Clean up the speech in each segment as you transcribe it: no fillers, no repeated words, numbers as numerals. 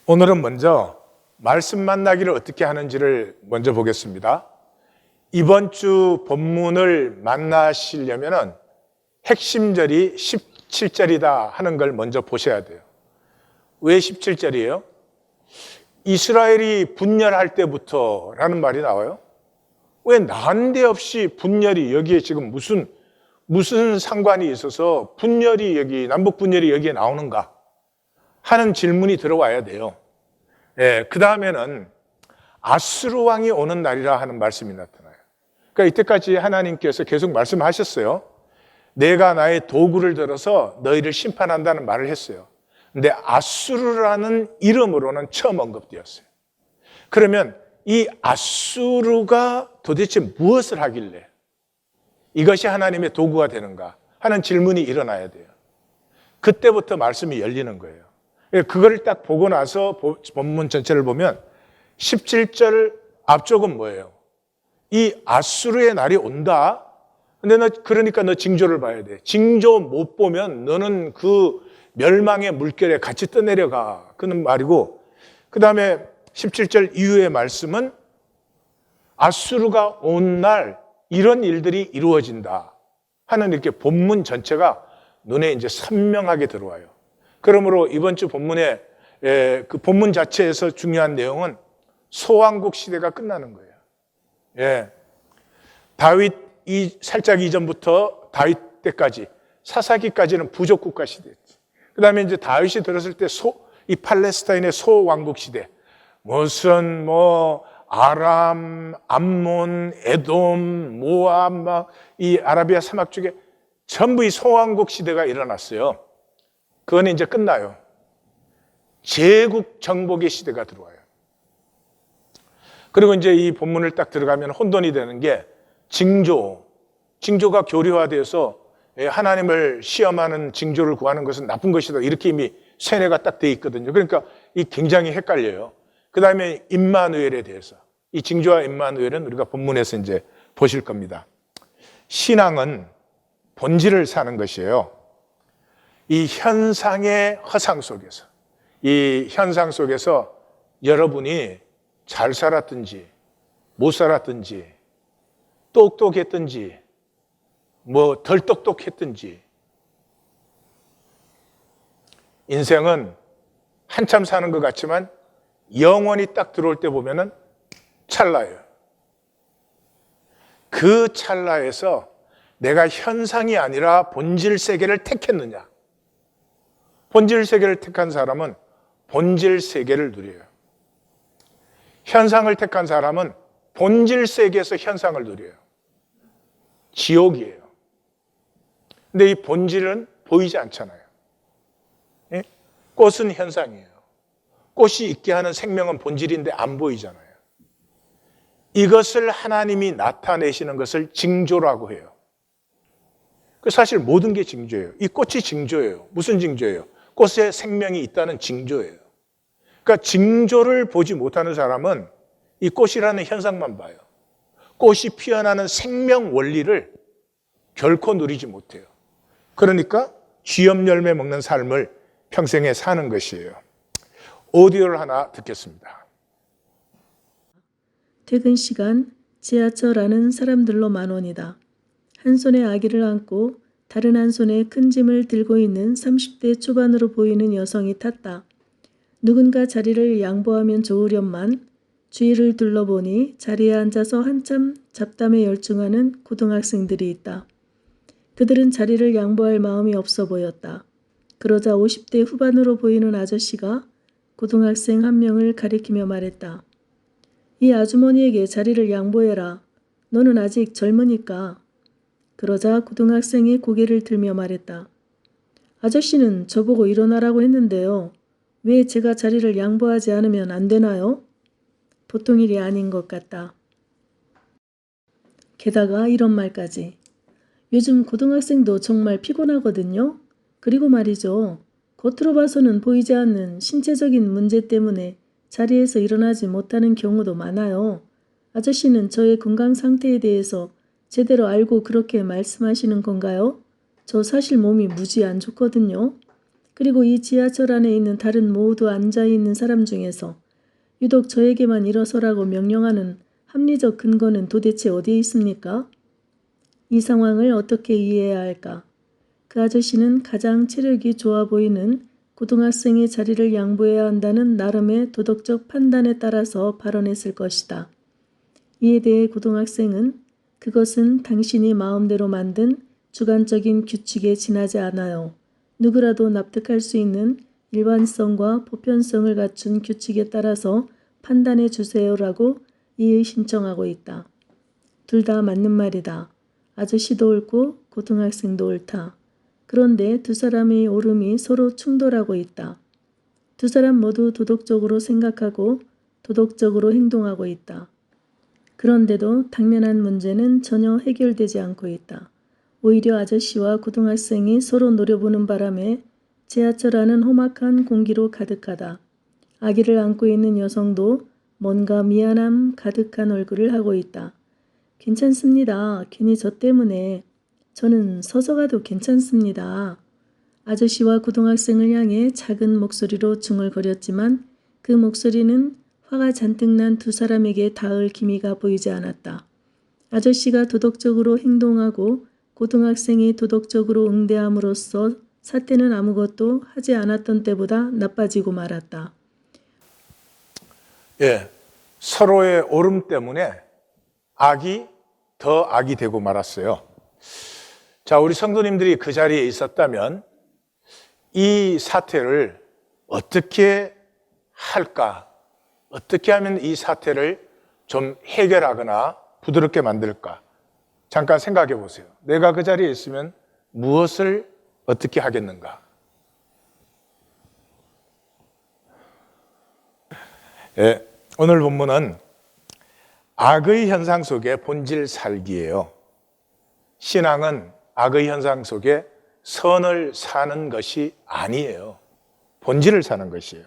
오늘은 먼저 말씀 만나기를 어떻게 하는지를 먼저 보겠습니다. 이번 주 본문을 만나시려면 핵심절이 17절이다 하는 걸 먼저 보셔야 돼요. 왜 17절이에요? 이스라엘이 분열할 때부터 라는 말이 나와요. 왜 난데없이 분열이 여기에 지금 무슨 상관이 있어서 분열이 여기 남북 분열이 여기에 나오는가 하는 질문이 들어와야 돼요. 그 다음에는 아수르 왕이 오는 날이라 하는 말씀이 나타나요. 그러니까 이때까지 하나님께서 계속 말씀하셨어요. 내가 나의 도구를 들어서 너희를 심판한다는 말을 했어요. 근데 아수르라는 이름으로는 처음 언급되었어요. 그러면 이 아수르가 도대체 무엇을 하길래 이것이 하나님의 도구가 되는가 하는 질문이 일어나야 돼요. 그때부터 말씀이 열리는 거예요. 그걸 딱 보고 나서 본문 전체를 보면 17절 앞쪽은 뭐예요? 이 아수르의 날이 온다. 근데 그러니까 너 징조를 봐야 돼. 징조 못 보면 너는 그 멸망의 물결에 같이 떠내려가. 그런 말이고, 그 다음에 17절 이후의 말씀은 아수르가 온 날 이런 일들이 이루어진다 하는 이렇게 본문 전체가 눈에 이제 선명하게 들어와요. 그러므로 이번 주 본문에 그 본문 자체에서 중요한 내용은 소왕국 시대가 끝나는 거예요. 다윗이 살짝 이전부터 다윗 때까지 사사기까지는 부족 국가 시대였지. 그 다음에 이제 다윗이 들었을 때 이 팔레스타인의 소왕국 시대, 무슨 아람, 암몬, 에돔, 모압, 이 아라비아 사막 쪽에 전부 이 소왕국 시대가 일어났어요. 그건 이제 끝나요. 제국 정복의 시대가 들어와요. 그리고 이제 이 본문을 딱 들어가면 혼돈이 되는 게 징조가 교류화되어서 하나님을 시험하는 징조를 구하는 것은 나쁜 것이다. 이렇게 이미 세뇌가 딱 돼 있거든요. 그러니까 이 굉장히 헷갈려요. 그 다음에 임마누엘에 대해서, 이 징조와 임마누엘은 우리가 본문에서 이제 보실 겁니다. 신앙은 본질을 사는 것이에요. 이 현상의 허상 속에서, 이 현상 속에서 여러분이 잘 살았든지 못 살았든지 똑똑했든지 덜 똑똑했든지 인생은 한참 사는 것 같지만 영원히 딱 들어올 때 보면은 찰나예요. 그 찰나에서 내가 현상이 아니라 본질 세계를 택했느냐. 본질 세계를 택한 사람은 본질 세계를 누려요. 현상을 택한 사람은 본질 세계에서 현상을 누려요. 지옥이에요. 근데 이 본질은 보이지 않잖아요. 꽃은 현상이에요. 꽃이 있게 하는 생명은 본질인데 안 보이잖아요. 이것을 하나님이 나타내시는 것을 징조라고 해요. 사실 모든 게 징조예요. 이 꽃이 징조예요. 무슨 징조예요? 꽃에 생명이 있다는 징조예요. 그러니까 징조를 보지 못하는 사람은 이 꽃이라는 현상만 봐요. 꽃이 피어나는 생명 원리를 결코 누리지 못해요. 그러니까 쥐염 열매 먹는 삶을 평생에 사는 것이에요. 오디오를 하나 듣겠습니다. 퇴근 시간 지하철 안은 사람들로 만원이다. 한 손에 아기를 안고 다른 한 손에 큰 짐을 들고 있는 30대 초반으로 보이는 여성이 탔다. 누군가 자리를 양보하면 좋으련만 주위를 둘러보니 자리에 앉아서 한참 잡담에 열중하는 고등학생들이 있다. 그들은 자리를 양보할 마음이 없어 보였다. 그러자 50대 후반으로 보이는 아저씨가 고등학생 한 명을 가리키며 말했다. 이 아주머니에게 자리를 양보해라. 너는 아직 젊으니까. 그러자 고등학생이 고개를 들며 말했다. 아저씨는 저보고 일어나라고 했는데요. 왜 제가 자리를 양보하지 않으면 안 되나요? 보통 일이 아닌 것 같다. 게다가 이런 말까지. 요즘 고등학생도 정말 피곤하거든요. 그리고 말이죠. 겉으로 봐서는 보이지 않는 신체적인 문제 때문에 자리에서 일어나지 못하는 경우도 많아요. 아저씨는 저의 건강 상태에 대해서 제대로 알고 그렇게 말씀하시는 건가요? 저 사실 몸이 무지 안 좋거든요. 그리고 이 지하철 안에 있는 다른 모두 앉아있는 사람 중에서 유독 저에게만 일어서라고 명령하는 합리적 근거는 도대체 어디에 있습니까? 이 상황을 어떻게 이해해야 할까? 그 아저씨는 가장 체력이 좋아 보이는 고등학생의 자리를 양보해야 한다는 나름의 도덕적 판단에 따라서 발언했을 것이다. 이에 대해 고등학생은 그것은 당신이 마음대로 만든 주관적인 규칙에 지나지 않아요. 누구라도 납득할 수 있는 일반성과 보편성을 갖춘 규칙에 따라서 판단해 주세요라고 이의 신청하고 있다. 둘 다 맞는 말이다. 아저씨도 옳고 고등학생도 옳다. 그런데 두 사람의 옳음이 서로 충돌하고 있다. 두 사람 모두 도덕적으로 생각하고 도덕적으로 행동하고 있다. 그런데도 당면한 문제는 전혀 해결되지 않고 있다. 오히려 아저씨와 고등학생이 서로 노려보는 바람에 지하철 안은 험악한 공기로 가득하다. 아기를 안고 있는 여성도 뭔가 미안함 가득한 얼굴을 하고 있다. 괜찮습니다. 괜히 저 때문에. 저는 서서 가도 괜찮습니다. 아저씨와 고등학생을 향해 작은 목소리로 중얼거렸지만 그 목소리는 화가 잔뜩 난 두 사람에게 닿을 기미가 보이지 않았다. 아저씨가 도덕적으로 행동하고 고등학생이 도덕적으로 응대함으로써 사태는 아무것도 하지 않았던 때보다 나빠지고 말았다. 예, 서로의 옳음 때문에 악이 더 악이 되고 말았어요. 자, 우리 성도님들이 그 자리에 있었다면 이 사태를 어떻게 할까? 어떻게 하면 이 사태를 좀 해결하거나 부드럽게 만들까? 잠깐 생각해 보세요. 내가 그 자리에 있으면 무엇을 어떻게 하겠는가? 예, 오늘 본문은 악의 현상 속의 본질 살기예요. 신앙은 악의 현상 속에 선을 사는 것이 아니에요. 본질을 사는 것이에요.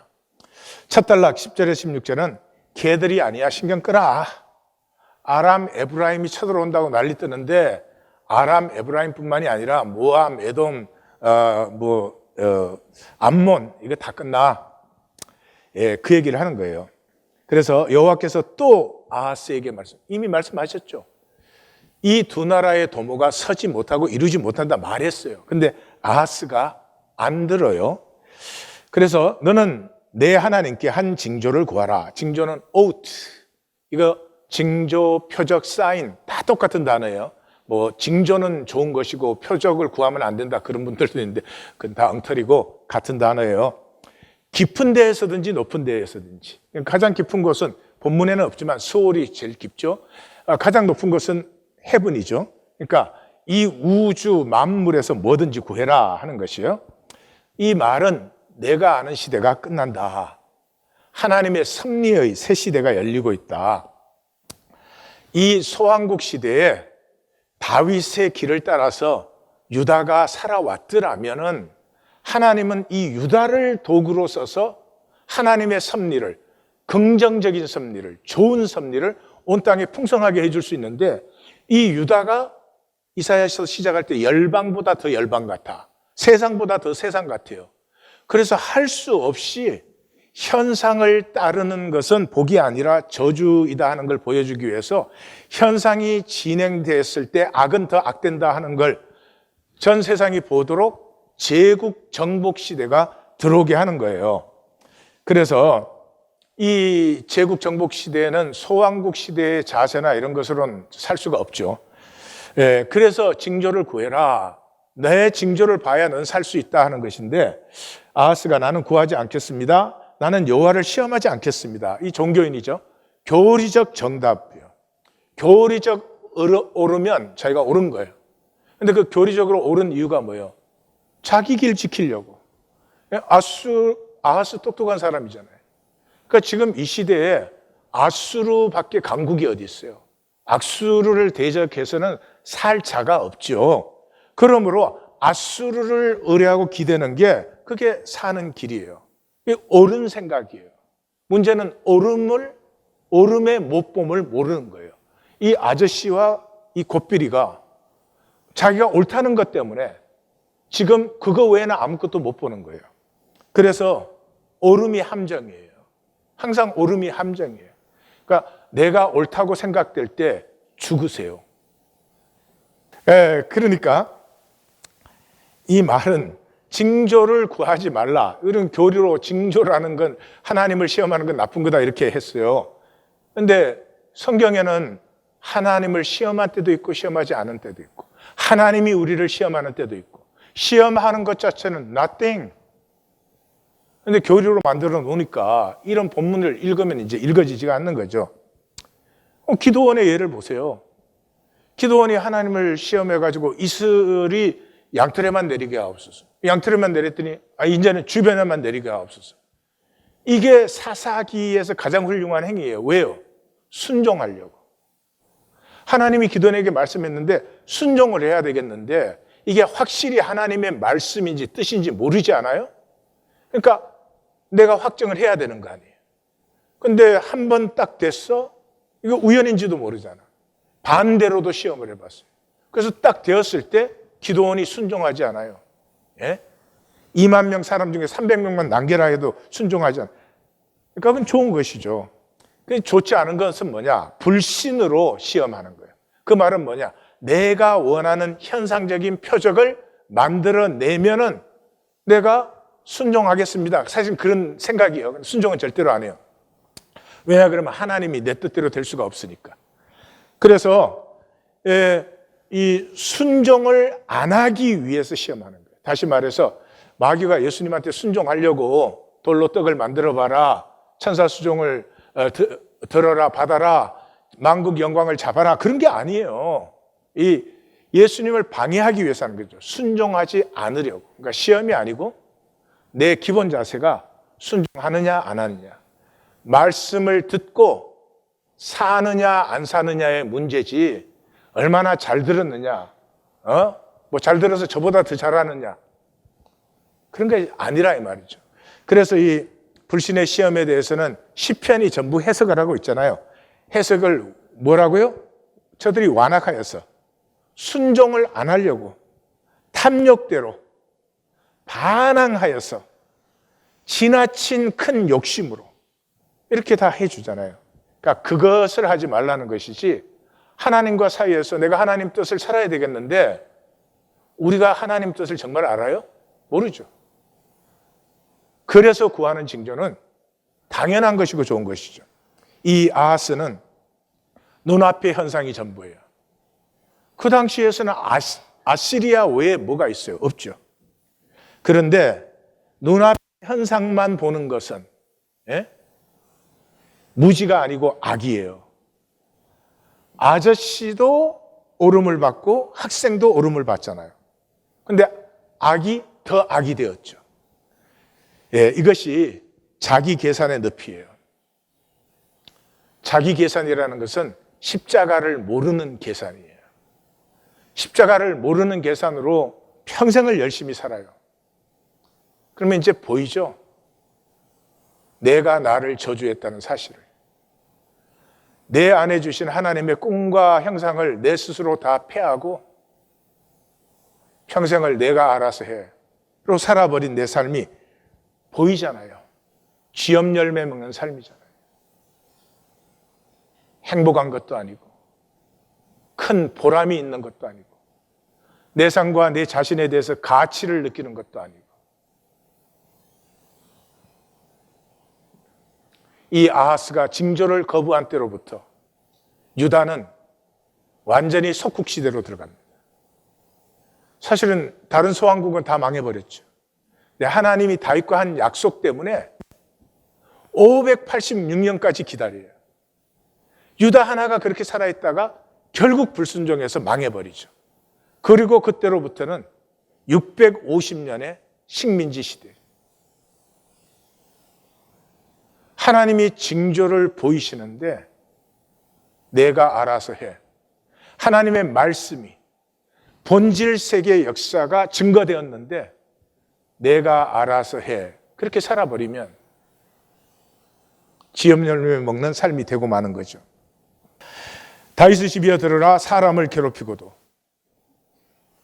첫 단락 10절에 16절은 개들이 아니야 신경 끄라. 아람 에브라임이 쳐들어온다고 난리 뜨는데 아람 에브라임뿐만이 아니라 모함, 에돔, 암몬 이거 다 끝나. 예, 그 얘기를 하는 거예요. 그래서 여호와께서 또 아하스에게 이미 말씀하셨죠. 이 두 나라의 도모가 서지 못하고 이루지 못한다 말했어요. 근데 아하스가 안 들어요. 그래서 너는 내 하나님께 한 징조를 구하라. 징조는 oath. 이거 징조, 표적, 사인 다 똑같은 단어예요. 뭐 징조는 좋은 것이고 표적을 구하면 안 된다 그런 분들도 있는데 그건 다 엉터리고 같은 단어예요. 깊은 데에서든지 높은 데에서든지. 가장 깊은 곳은 본문에는 없지만 수월이 제일 깊죠. 가장 높은 곳은 헤븐이죠. 그러니까 이 우주 만물에서 뭐든지 구해라 하는 것이에요. 이 말은 내가 아는 시대가 끝난다. 하나님의 섭리의 새 시대가 열리고 있다. 이 소왕국 시대에 다윗의 길을 따라서 유다가 살아왔더라면은 하나님은 이 유다를 도구로 써서 하나님의 섭리를, 긍정적인 섭리를, 좋은 섭리를 온 땅에 풍성하게 해줄 수 있는데 이 유다가 이사야서 시작할 때 열방보다 더 열방 같아. 세상보다 더 세상 같아요. 그래서 할 수 없이 현상을 따르는 것은 복이 아니라 저주이다 하는 걸 보여주기 위해서 현상이 진행됐을 때 악은 더 악된다 하는 걸 전 세상이 보도록 제국 정복 시대가 들어오게 하는 거예요. 그래서 이 제국 정복 시대에는 소왕국 시대의 자세나 이런 것으로는 살 수가 없죠. 예, 그래서 징조를 구해라. 내 징조를 봐야 넌 살 수 있다 하는 것인데 아하스가 나는 구하지 않겠습니다. 나는 여호와를 시험하지 않겠습니다. 이 종교인이죠. 교리적 정답이에요. 교리적 옳으면 자기가 옳은 거예요. 근데 그 교리적으로 옳은 이유가 뭐예요? 자기 길 지키려고. 아하스 똑똑한 사람이잖아요. 그러니까 지금 이 시대에 아수르밖에 강국이 어디 있어요? 아수르를 대적해서는 살 자가 없죠. 그러므로 아수르를 의뢰하고 기대는 게 그게 사는 길이에요. 옳은 생각이에요. 문제는 옳음의 못봄을 모르는 거예요. 이 아저씨와 이 곱비리가 자기가 옳다는 것 때문에 지금 그거 외에는 아무것도 못 보는 거예요. 그래서 옳음이 함정이에요. 항상 옳음이 함정이에요. 그러니까 내가 옳다고 생각될 때 죽으세요. 그러니까 이 말은 징조를 구하지 말라. 이런 교리로 징조라는 건 하나님을 시험하는 건 나쁜 거다 이렇게 했어요. 그런데 성경에는 하나님을 시험할 때도 있고 시험하지 않은 때도 있고 하나님이 우리를 시험하는 때도 있고 시험하는 것 자체는 nothing. 그런데 교리로 만들어 놓으니까 이런 본문을 읽으면 이제 읽어지지가 않는 거죠. 기도원의 예를 보세요. 기도원이 하나님을 시험해가지고 이슬이 양털에만 내리게 하옵소서. 양털에만 내렸더니 이제는 주변에만 내리게 하옵소서. 이게 사사기에서 가장 훌륭한 행위예요. 왜요? 순종하려고. 하나님이 기도원에게 말씀했는데 순종을 해야 되겠는데 이게 확실히 하나님의 말씀인지 뜻인지 모르지 않아요? 그러니까 내가 확정을 해야 되는 거 아니에요. 근데 한 번 딱 됐어? 이거 우연인지도 모르잖아. 반대로도 시험을 해봤어요. 그래서 딱 되었을 때 기도원이 순종하지 않아요. 예? 2만 명 사람 중에 300명만 남겨라 해도 순종하지 않아요. 그러니까 그건 좋은 것이죠. 좋지 않은 것은 뭐냐? 불신으로 시험하는 거예요. 그 말은 뭐냐? 내가 원하는 현상적인 표적을 만들어내면은 내가 순종하겠습니다. 사실 그런 생각이에요. 순종은 절대로 안 해요. 왜냐 그러면 하나님이 내 뜻대로 될 수가 없으니까. 그래서 이 순종을 안 하기 위해서 시험하는 거예요. 다시 말해서 마귀가 예수님한테 순종하려고 돌로 떡을 만들어 봐라. 천사 수종을 들어라 받아라. 만국 영광을 잡아라. 그런 게 아니에요. 이 예수님을 방해하기 위해서 하는 거죠. 순종하지 않으려고. 그러니까 시험이 아니고 내 기본 자세가 순종하느냐 안 하느냐. 말씀을 듣고 사느냐 안 사느냐의 문제지 얼마나 잘 들었느냐, 뭐 잘 들어서 저보다 더 잘하느냐 그런 게 아니라 이 말이죠. 그래서 이 불신의 시험에 대해서는 시편이 전부 해석을 하고 있잖아요. 해석을 뭐라고요? 저들이 완악하여서 순종을 안 하려고 탐욕대로 반항하여서 지나친 큰 욕심으로 이렇게 다 해주잖아요. 그러니까 그것을 하지 말라는 것이지 하나님과 사이에서 내가 하나님 뜻을 살아야 되겠는데 우리가 하나님 뜻을 정말 알아요? 모르죠. 그래서 구하는 징조는 당연한 것이고 좋은 것이죠. 이 아하스는 눈앞의 현상이 전부예요. 그 당시에서는 아시리아 외에 뭐가 있어요? 없죠. 그런데 눈앞의 현상만 보는 것은 무지가 아니고 악이에요. 아저씨도 오름을 받고 학생도 오름을 받잖아요. 그런데 악이 더 악이 되었죠. 이것이 자기 계산의 늪이에요. 자기 계산이라는 것은 십자가를 모르는 계산이에요. 십자가를 모르는 계산으로 평생을 열심히 살아요. 그러면 이제 보이죠? 내가 나를 저주했다는 사실을. 내 안에 주신 하나님의 꿈과 형상을 내 스스로 다 패하고 평생을 내가 알아서 해로 살아버린 내 삶이 보이잖아요. 쥐염 열매 먹는 삶이잖아요. 행복한 것도 아니고 큰 보람이 있는 것도 아니고 내 삶과 내 자신에 대해서 가치를 느끼는 것도 아니고 이 아하스가 징조를 거부한 때로부터 유다는 완전히 속국시대로 들어갑니다. 사실은 다른 소왕국은 다 망해버렸죠. 하나님이 다윗과 한 약속 때문에 586년까지 기다려요. 유다 하나가 그렇게 살아있다가 결국 불순종해서 망해버리죠. 그리고 그때로부터는 650년의 식민지 시대. 하나님이 징조를 보이시는데 내가 알아서 해. 하나님의 말씀이 본질 세계의 역사가 증거되었는데 내가 알아서 해. 그렇게 살아버리면 지엄 열매 먹는 삶이 되고 마는 거죠. 다윗의 집이여 들으라 사람을 괴롭히고도.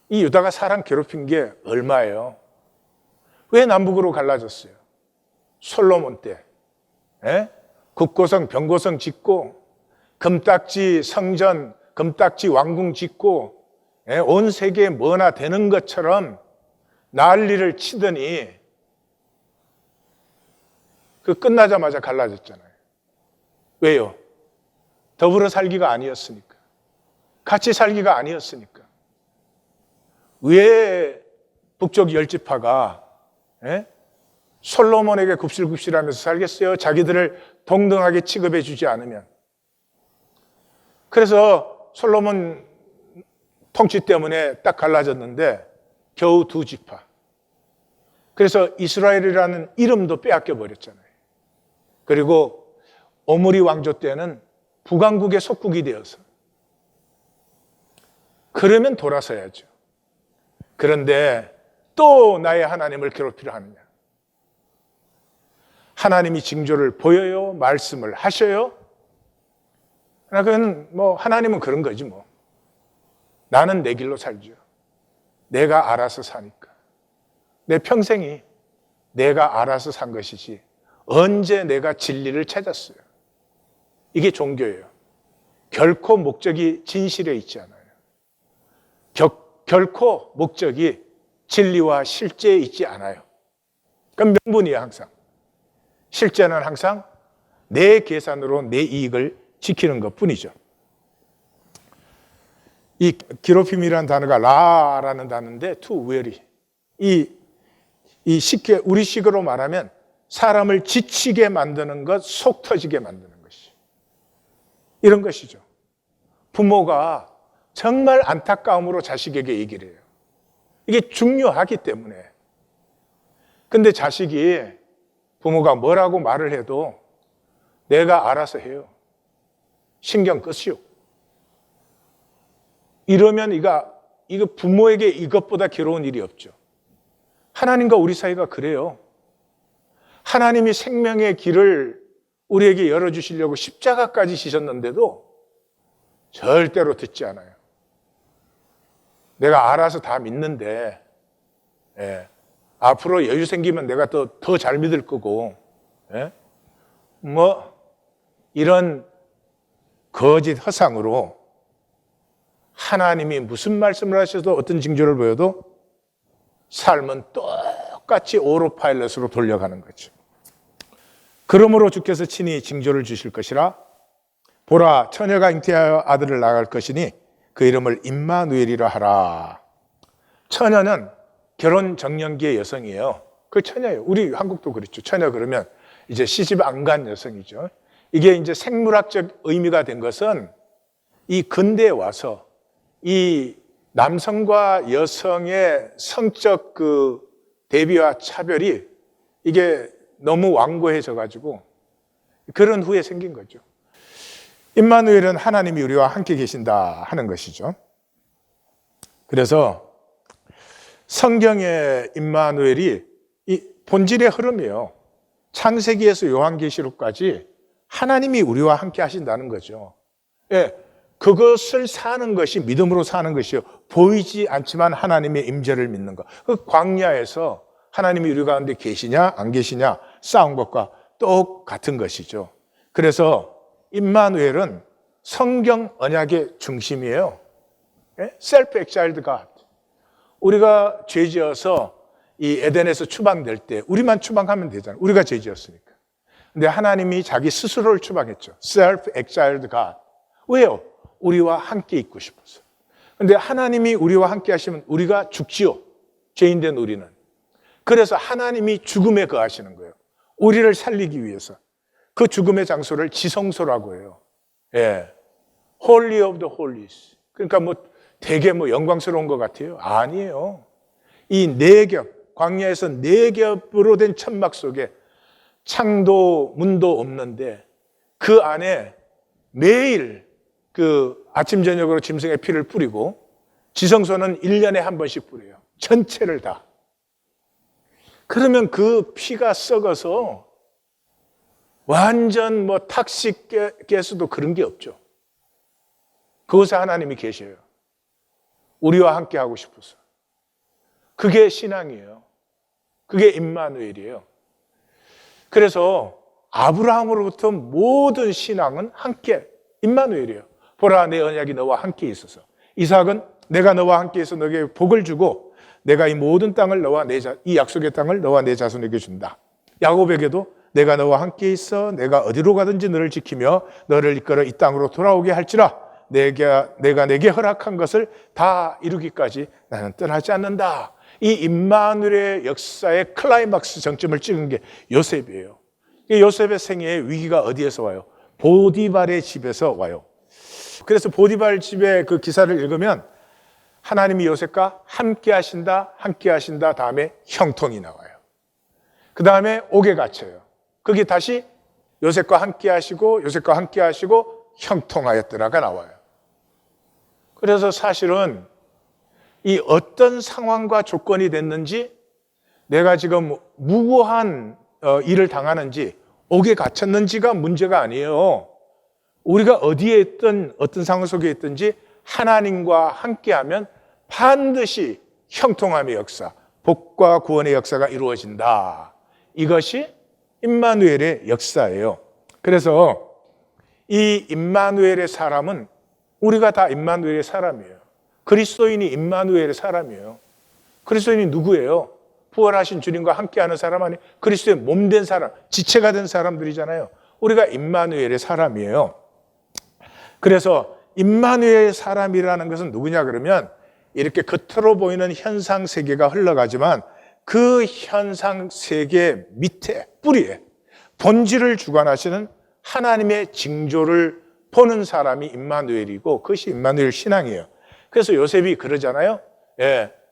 이 유다가 사람 괴롭힌 게 얼마예요? 왜 남북으로 갈라졌어요? 솔로몬 때 국고성, 병고성 짓고 금딱지 성전, 금딱지 왕궁 짓고 온 세계에 뭐나 되는 것처럼 난리를 치더니 그 끝나자마자 갈라졌잖아요. 왜요? 더불어 살기가 아니었으니까. 같이 살기가 아니었으니까. 왜 북쪽 10지파가 솔로몬에게 굽실굽실하면서 살겠어요? 자기들을 동등하게 취급해 주지 않으면. 그래서 솔로몬 통치 때문에 딱 갈라졌는데 겨우 2지파. 그래서 이스라엘이라는 이름도 빼앗겨 버렸잖아요. 그리고 오므리 왕조 때는 북왕국의 속국이 되어서. 그러면 돌아서야죠. 그런데 또 나의 하나님을 괴롭히려 하느냐? 하나님이 징조를 보여요? 말씀을 하셔요? 그건 하나님은 그런 거지 뭐. 나는 내 길로 살죠. 내가 알아서 사니까. 내 평생이 내가 알아서 산 것이지 언제 내가 진리를 찾았어요. 이게 종교예요. 결코 목적이 진실에 있지 않아요. 결코 목적이 진리와 실제에 있지 않아요. 그럼 명분이에요, 항상. 실제는 항상 내 계산으로 내 이익을 지키는 것뿐이죠. 이 괴롭힘이라는 단어가 라라는 단어인데 to weary. 이 쉽게 우리식으로 말하면 사람을 지치게 만드는 것, 속 터지게 만드는 것이. 이런 것이죠. 부모가 정말 안타까움으로 자식에게 얘기를 해요. 이게 중요하기 때문에. 근데 자식이 부모가 뭐라고 말을 해도 내가 알아서 해요. 신경 끄시오. 이러면 이거 부모에게 이것보다 괴로운 일이 없죠. 하나님과 우리 사이가 그래요. 하나님이 생명의 길을 우리에게 열어주시려고 십자가까지 지셨는데도 절대로 듣지 않아요. 내가 알아서 다 믿는데 앞으로 여유 생기면 내가 더 잘 믿을 거고 이런 거짓 허상으로 하나님이 무슨 말씀을 하셔도 어떤 징조를 보여도 삶은 똑같이 오토파일럿으로 돌려가는 거죠. 그러므로 주께서 친히 징조를 주실 것이라. 보라, 처녀가 잉태하여 아들을 낳을 것이니 그 이름을 임마누엘이라 하라. 처녀는 결혼 정년기의 여성이에요. 그 처녀예요. 우리 한국도 그렇죠. 처녀 그러면 이제 시집 안 간 여성이죠. 이게 이제 생물학적 의미가 된 것은 이 근대에 와서 이 남성과 여성의 성적 대비와 차별이 이게 너무 완고해져 가지고 그런 후에 생긴 거죠. 임마누엘은 하나님이 우리와 함께 계신다 하는 것이죠. 그래서 성경의 임마누엘이 이 본질의 흐름이에요. 창세기에서 요한계시록까지 하나님이 우리와 함께 하신다는 거죠. 그것을 사는 것이 믿음으로 사는 것이요. 보이지 않지만 하나님의 임재를 믿는 것. 그 광야에서 하나님이 우리 가운데 계시냐 안 계시냐 싸운 것과 똑같은 것이죠. 그래서 임마누엘은 성경 언약의 중심이에요. Self-exiled God. 우리가 죄지어서 이 에덴에서 추방될 때 우리만 추방하면 되잖아요. 우리가 죄지었으니까. 근데 하나님이 자기 스스로를 추방했죠. Self-exiled God. 왜요? 우리와 함께 있고 싶어서. 근데 하나님이 우리와 함께 하시면 우리가 죽지요. 죄인된 우리는. 그래서 하나님이 죽음에 거하시는 거예요. 우리를 살리기 위해서. 그 죽음의 장소를 지성소라고 해요. Holy of the Holies. 그러니까 되게 영광스러운 것 같아요. 아니에요. 이 네겹, 광야에서 네겹으로 된 천막 속에 창도 문도 없는데 그 안에 매일 아침 저녁으로 짐승의 피를 뿌리고 지성소는 1년에 한 번씩 뿌려요. 전체를 다. 그러면 그 피가 썩어서 완전 탁식 가스도 그런 게 없죠. 그곳에 하나님이 계셔요. 우리와 함께 하고 싶어서. 그게 신앙이에요. 그게 임마누엘이에요. 그래서 아브라함으로부터 모든 신앙은 함께 임마누엘이에요. 보라, 내 언약이 너와 함께 있어서. 이삭은 내가 너와 함께 있어 너에게 복을 주고 내가 이 모든 땅을 이 약속의 땅을 너와 내 자손에게 준다. 야곱에게도 내가 너와 함께 있어 내가 어디로 가든지 너를 지키며 너를 이끌어 이 땅으로 돌아오게 할지라 내가 내게 허락한 것을 다 이루기까지 나는 떠나지 않는다. 이 임마누엘의 역사의 클라이막스 정점을 찍은 게 요셉이에요. 이 요셉의 생애의 위기가 어디에서 와요? 보디발의 집에서 와요. 그래서 보디발 집의 그 기사를 읽으면 하나님이 요셉과 함께 하신다 다음에 형통이 나와요. 그 다음에 옥에 갇혀요. 거기 다시 요셉과 함께 하시고 형통하였더라가 나와요. 그래서 사실은 이 어떤 상황과 조건이 됐는지 내가 지금 무고한 일을 당하는지 옥에 갇혔는지가 문제가 아니에요. 우리가 어디에 있든 어떤 상황 속에 있든지 하나님과 함께하면 반드시 형통함의 역사, 복과 구원의 역사가 이루어진다. 이것이 임마누엘의 역사예요. 그래서 이 임마누엘의 사람은 우리가 다 임마누엘의 사람이에요. 그리스도인이 임마누엘의 사람이에요. 그리스도인이 누구예요? 부활하신 주님과 함께하는 사람 아니에요? 그리스도의 몸된 사람, 지체가 된 사람들이잖아요. 우리가 임마누엘의 사람이에요. 그래서 임마누엘의 사람이라는 것은 누구냐 그러면 이렇게 겉으로 보이는 현상 세계가 흘러가지만 그 현상 세계 밑에 뿌리에 본질을 주관하시는 하나님의 징조를 보는 사람이 임마누엘이고 그것이 임마누엘 신앙이에요. 그래서 요셉이 그러잖아요.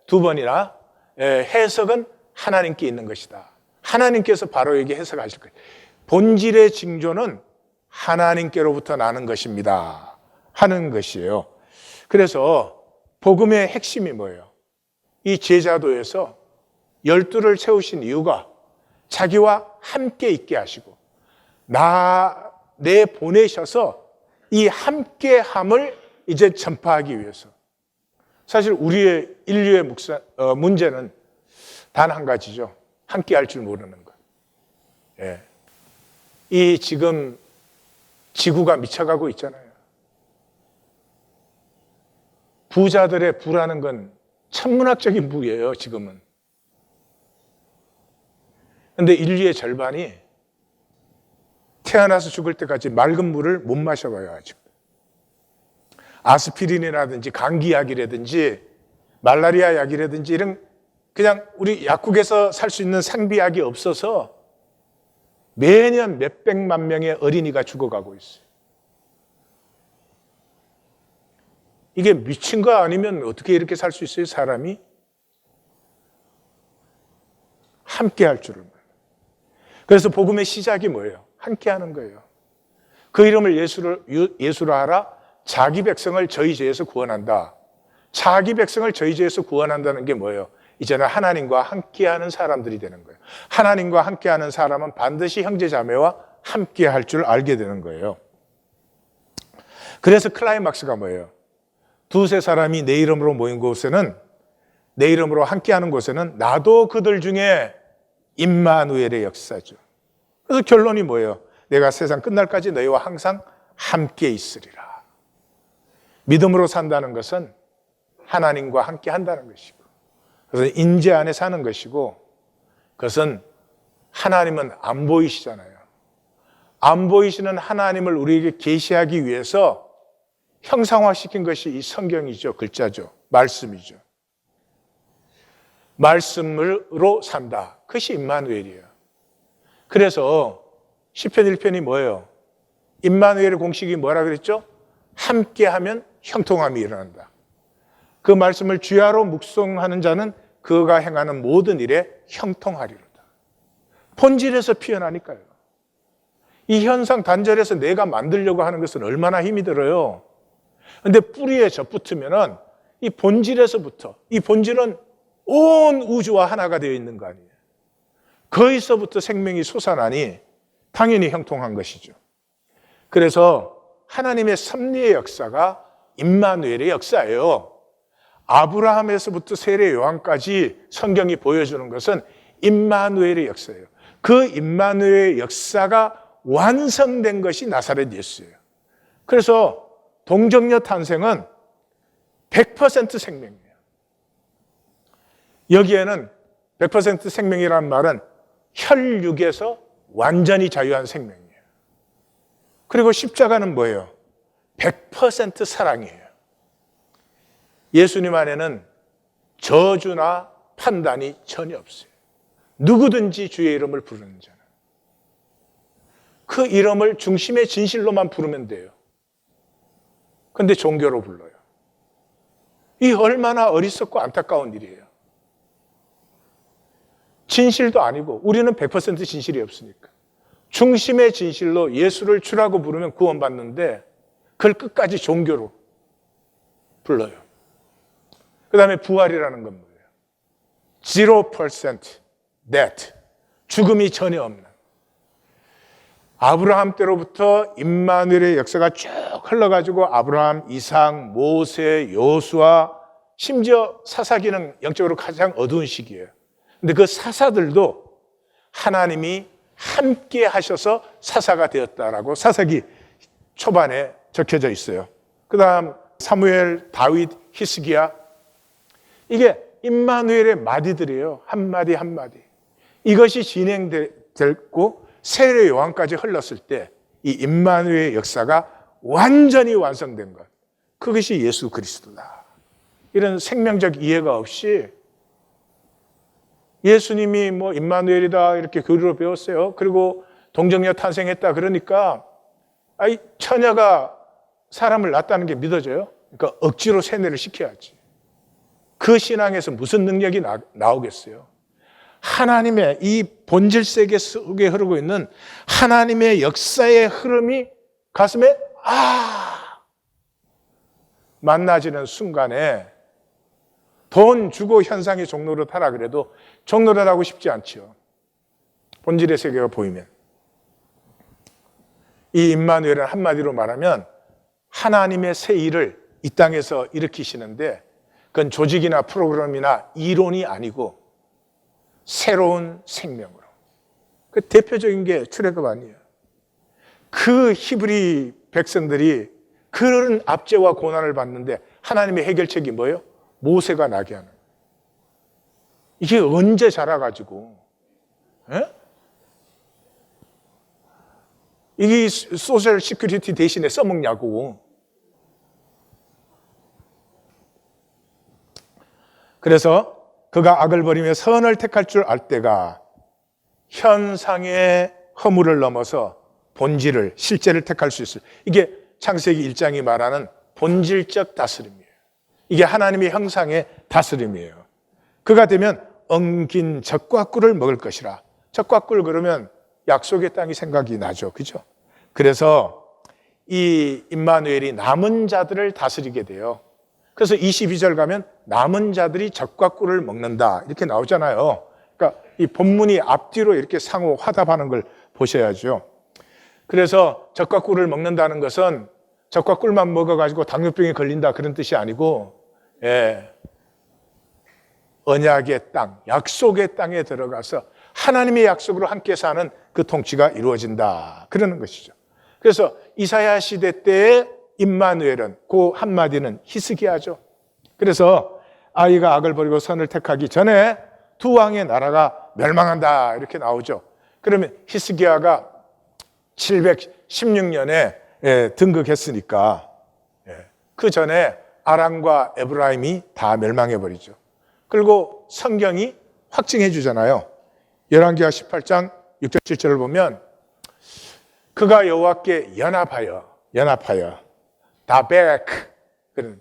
두 번이나 해석은 하나님께 있는 것이다. 하나님께서 바로에게 해석하실 거예요. 본질의 징조는 하나님께로부터 나는 것입니다. 하는 것이에요. 그래서 복음의 핵심이 뭐예요? 이 제자도에서 12를 세우신 이유가 자기와 함께 있게 하시고 내 보내셔서 이 함께함을 이제 전파하기 위해서. 사실 우리의 인류의 문제는 단 한 가지죠. 함께 할 줄 모르는 것. 이 지금 지구가 미쳐가고 있잖아요. 부자들의 부라는 건 천문학적인 부예요, 지금은. 그런데 인류의 절반이 태어나서 죽을 때까지 맑은 물을 못 마셔봐요, 아직. 아스피린이라든지 감기약이라든지 말라리아 약이라든지 이런 그냥 우리 약국에서 살 수 있는 상비약이 없어서 매년 몇백만 명의 어린이가 죽어가고 있어요. 이게 미친 거 아니면 어떻게 이렇게 살 수 있어요, 사람이? 함께 할 줄을. 그래서 복음의 시작이 뭐예요? 함께 하는 거예요. 그 이름을 예수로 하라. 자기 백성을 저희 죄에서 구원한다. 자기 백성을 저희 죄에서 구원한다는 게 뭐예요? 이제는 하나님과 함께하는 사람들이 되는 거예요. 하나님과 함께하는 사람은 반드시 형제자매와 함께할 줄 알게 되는 거예요. 그래서 클라이막스가 뭐예요? 두세 사람이 내 이름으로 모인 곳에는, 내 이름으로 함께하는 곳에는 나도 그들 중에 임마누엘의 역사죠. 그래서 결론이 뭐예요? 내가 세상 끝날까지 너희와 항상 함께 있으리라. 믿음으로 산다는 것은 하나님과 함께 한다는 것이고, 그것은 인재 안에 사는 것이고, 그것은 하나님은 안 보이시잖아요. 안 보이시는 하나님을 우리에게 계시하기 위해서 형상화시킨 것이 이 성경이죠. 글자죠. 말씀이죠. 말씀으로 산다. 그것이 임마누엘이에요. 그래서 시편 1편이 뭐예요? 임마누엘의 공식이 뭐라 그랬죠? 함께하면 형통함이 일어난다. 그 말씀을 주야로 묵송하는 자는 그가 행하는 모든 일에 형통하리로다. 본질에서 피어나니까요. 이 현상 단절해서 내가 만들려고 하는 것은 얼마나 힘이 들어요. 그런데 뿌리에 젖붙으면은 이 본질에서부터, 이 본질은 온 우주와 하나가 되어 있는 거 아니에요. 거기서부터 생명이 솟아나니 당연히 형통한 것이죠. 그래서 하나님의 섭리의 역사가 임마누엘의 역사예요. 아브라함에서부터 세례 요한까지 성경이 보여주는 것은 임마누엘의 역사예요. 그 임마누엘의 역사가 완성된 것이 나사렛 예수예요. 그래서 동정녀 탄생은 100% 생명이에요. 여기에는 100% 생명이라는 말은 혈육에서 완전히 자유한 생명이에요. 그리고 십자가는 뭐예요? 100% 사랑이에요. 예수님 안에는 저주나 판단이 전혀 없어요. 누구든지 주의 이름을 부르는 자는 그 이름을 중심의 진실로만 부르면 돼요. 그런데 종교로 불러요. 이 얼마나 어리석고 안타까운 일이에요. 진실도 아니고 우리는 100% 진실이 없으니까 중심의 진실로 예수를 주라고 부르면 구원받는데 그걸 끝까지 종교로 불러요. 그 다음에 부활이라는 건 뭐예요? 0% death, 죽음이 전혀 없는. 아브라함 때로부터 임마누엘의 역사가 쭉 흘러가지고 아브라함, 이삭, 모세, 여호수아, 심지어 사사기는 영적으로 가장 어두운 시기예요. 근데 그 사사들도 하나님이 함께 하셔서 사사가 되었다라고 사사기 초반에 적혀져 있어요. 그 다음 사무엘, 다윗, 히스기야, 이게 임마누엘의 마디들이에요. 한마디 한마디. 이것이 진행되고 세례 요한까지 흘렀을 때 이 임마누엘의 역사가 완전히 완성된 것, 그것이 예수 그리스도다. 이런 생명적 이해가 없이 예수님이 뭐 임마누엘이다 이렇게 교리로 배웠어요. 그리고 동정녀 탄생했다 그러니까 처녀가 사람을 낳았다는 게 믿어져요? 그러니까 억지로 세뇌를 시켜야지. 그 신앙에서 무슨 능력이 나오겠어요? 하나님의 이 본질 세계 속에 흐르고 있는 하나님의 역사의 흐름이 가슴에 만나지는 순간에 돈 주고 현상의 종로로 타라 그래도 종로를 하고 싶지 않죠. 본질의 세계가 보이면. 이 임마누엘은 한마디로 말하면 하나님의 새 일을 이 땅에서 일으키시는데 그건 조직이나 프로그램이나 이론이 아니고 새로운 생명으로. 그 대표적인 게 출애굽 아니에요. 그 히브리 백성들이 그런 압제와 고난을 받는데 하나님의 해결책이 뭐예요? 모세가 나게 하는. 이게 언제 자라가지고 이게 소셜 시큐리티 대신에 써먹냐고. 그래서 그가 악을 버리며 선을 택할 줄 알 때가 현상의 허물을 넘어서 본질을, 실제를 택할 수 있어요. 이게 창세기 1장이 말하는 본질적 다스림이에요. 이게 하나님의 형상의 다스림이에요. 그가 되면 엉긴 젖과 꿀을 먹을 것이라. 젖과 꿀 그러면 약속의 땅이 생각이 나죠. 그죠? 그래서 이 임마누엘이 남은 자들을 다스리게 돼요. 그래서 22절 가면 남은 자들이 젖과 꿀을 먹는다 이렇게 나오잖아요. 그러니까 이 본문이 앞뒤로 이렇게 상호 화답하는 걸 보셔야죠. 그래서 젖과 꿀을 먹는다는 것은 젖과 꿀만 먹어가지고 당뇨병에 걸린다 그런 뜻이 아니고 언약의 땅, 약속의 땅에 들어가서 하나님의 약속으로 함께 사는 그 통치가 이루어진다 그러는 것이죠. 그래서 이사야 시대 때의 임마누엘은 그 한마디는 히스기야죠. 그래서 아이가 악을 버리고 선을 택하기 전에 두 왕의 나라가 멸망한다 이렇게 나오죠. 그러면 히스기야가 716년에 등극했으니까 그 전에 아람과 에브라임이 다 멸망해버리죠. 그리고 성경이 확증해 주잖아요. 열왕기하 18장 6절 7절을 보면 그가 여호와께 연합하여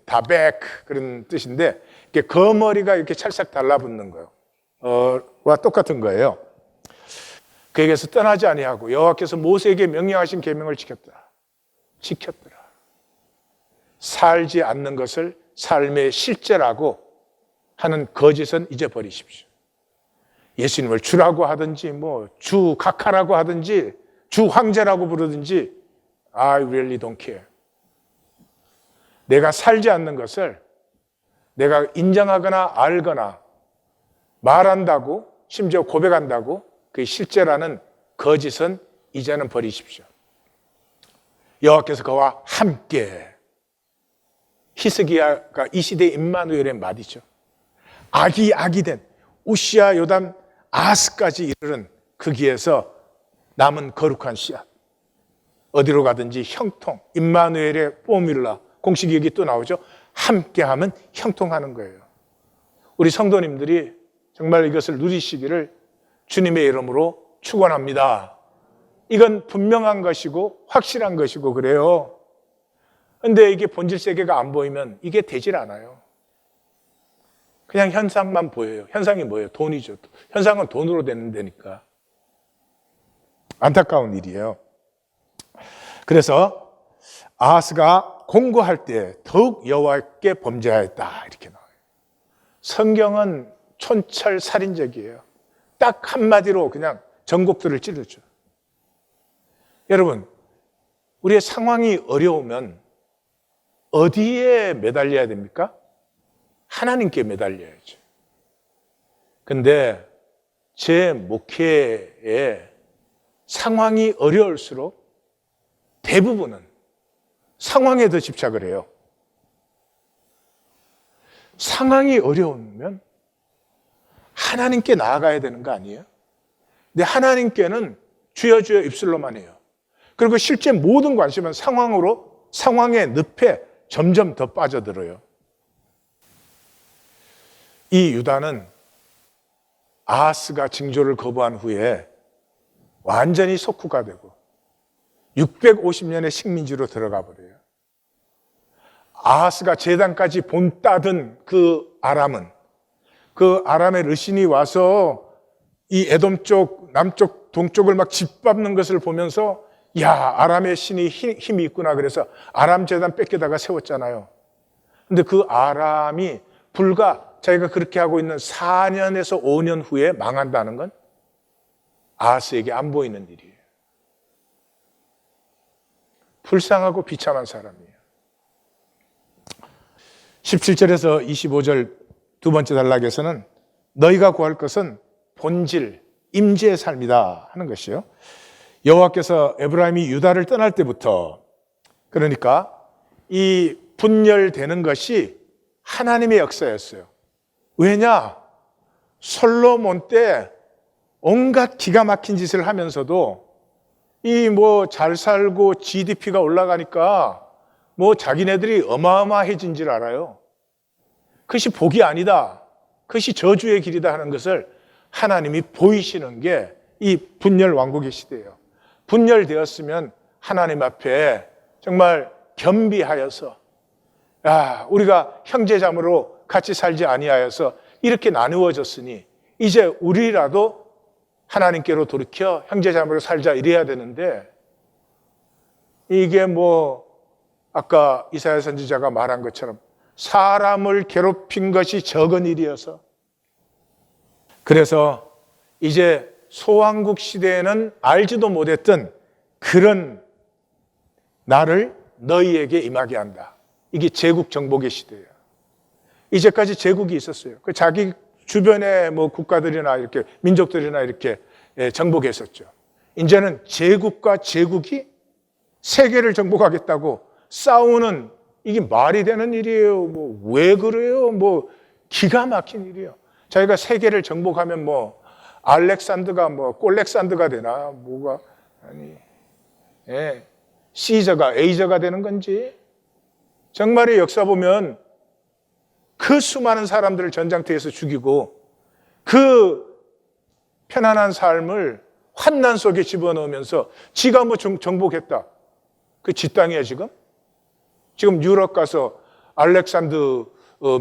다백 그런 뜻인데 이렇게 거머리가 이렇게 찰싹 달라붙는 거예요. 와 똑같은 거예요. 그에게서 떠나지 아니하고 여호와께서 모세에게 명령하신 계명을 지켰더라. 살지 않는 것을 삶의 실제라고 하는 거짓은 이제 버리십시오. 예수님을 주라고 하든지 뭐 주 각하라고 하든지 주 황제라고 부르든지 I really don't care. 내가 살지 않는 것을 내가 인정하거나 알거나 말한다고 심지어 고백한다고 그 실제라는 거짓은 이제는 버리십시오. 여호와께서 그와 함께. 히스기야가 이 시대의 임마누엘의 말이죠. 악이 된 우시야, 요담, 아하스까지 이르는 그 길에서 남은 거룩한 씨앗. 어디로 가든지 형통, 임마누엘의 포뮬라, 공식이 여기 또 나오죠. 함께하면 형통하는 거예요. 우리 성도님들이 정말 이것을 누리시기를 주님의 이름으로 축원합니다. 이건 분명한 것이고 확실한 것이고 그래요. 근데 이게 본질 세계가 안 보이면 이게 되질 않아요. 그냥 현상만 보여요. 현상이 뭐예요? 돈이죠. 현상은 돈으로 되는 데니까. 안타까운 일이에요. 그래서 아하스가 공고할 때 더욱 여호와께 범죄하였다 이렇게 나와요. 성경은 촌철살인적이에요. 딱 한마디로 그냥 전곡들을 찌르죠. 여러분, 우리의 상황이 어려우면 어디에 매달려야 됩니까? 하나님께 매달려야죠. 근데 제 목회에 상황이 어려울수록 대부분은 상황에 더 집착을 해요. 상황이 어려우면 하나님께 나아가야 되는 거 아니에요? 근데 하나님께는 주여 주여 입술로만 해요. 그리고 실제 모든 관심은 상황의 늪에 점점 더 빠져들어요. 이 유다는 아하스가 징조를 거부한 후에 완전히 속후가 되고 650년의 식민지로 들어가 버려요. 아하스가 제단까지 본따든 그 아람의 르신이 와서 이 에돔 쪽, 남쪽, 동쪽을 막 짓밟는 것을 보면서 야, 아람의 신이 힘이 있구나. 그래서 아람 제단 뺏겨다가 세웠잖아요. 근데 그 아람이 불과 자기가 그렇게 하고 있는 4년에서 5년 후에 망한다는 건 아하스에게 안 보이는 일이에요. 불쌍하고 비참한 사람이에요. 17절에서 25절 두 번째 단락에서는 너희가 구할 것은 본질, 임재의 삶이다 하는 것이요. 여호와께서 에브라임이 유다를 떠날 때부터, 그러니까 이 분열되는 것이 하나님의 역사였어요. 왜냐? 솔로몬 때 온갖 기가 막힌 짓을 하면서도 이 잘 살고 GDP가 올라가니까 자기네들이 어마어마해진 줄 알아요. 그것이 복이 아니다. 그것이 저주의 길이다 하는 것을 하나님이 보이시는 게 이 분열 왕국의 시대예요. 분열되었으면 하나님 앞에 정말 겸비하여서 우리가 형제자매로 같이 살지 아니하여서 이렇게 나누어졌으니 이제 우리라도 하나님께로 돌이켜 형제자매로 살자 이래야 되는데 이게 아까 이사야 선지자가 말한 것처럼 사람을 괴롭힌 것이 적은 일이어서 그래서 이제 소왕국 시대에는 알지도 못했던 그런 나를 너희에게 임하게 한다. 이게 제국 정복의 시대예요. 이제까지 제국이 있었어요. 자기 주변의 국가들이나 이렇게 민족들이나 이렇게 정복했었죠. 이제는 제국과 제국이 세계를 정복하겠다고 싸우는 이게 말이 되는 일이에요. 왜 그래요? 기가 막힌 일이에요. 자기가 세계를 정복하면 알렉산더가 꼴렉산더가 되나? 시저가 에이저가 되는 건지. 정말의 역사 보면 그 수많은 사람들을 전장터에서 죽이고 그 편안한 삶을 환난 속에 집어넣으면서 지가 정복했다. 그 지 땅이에요, 지금? 지금 유럽 가서 알렉산더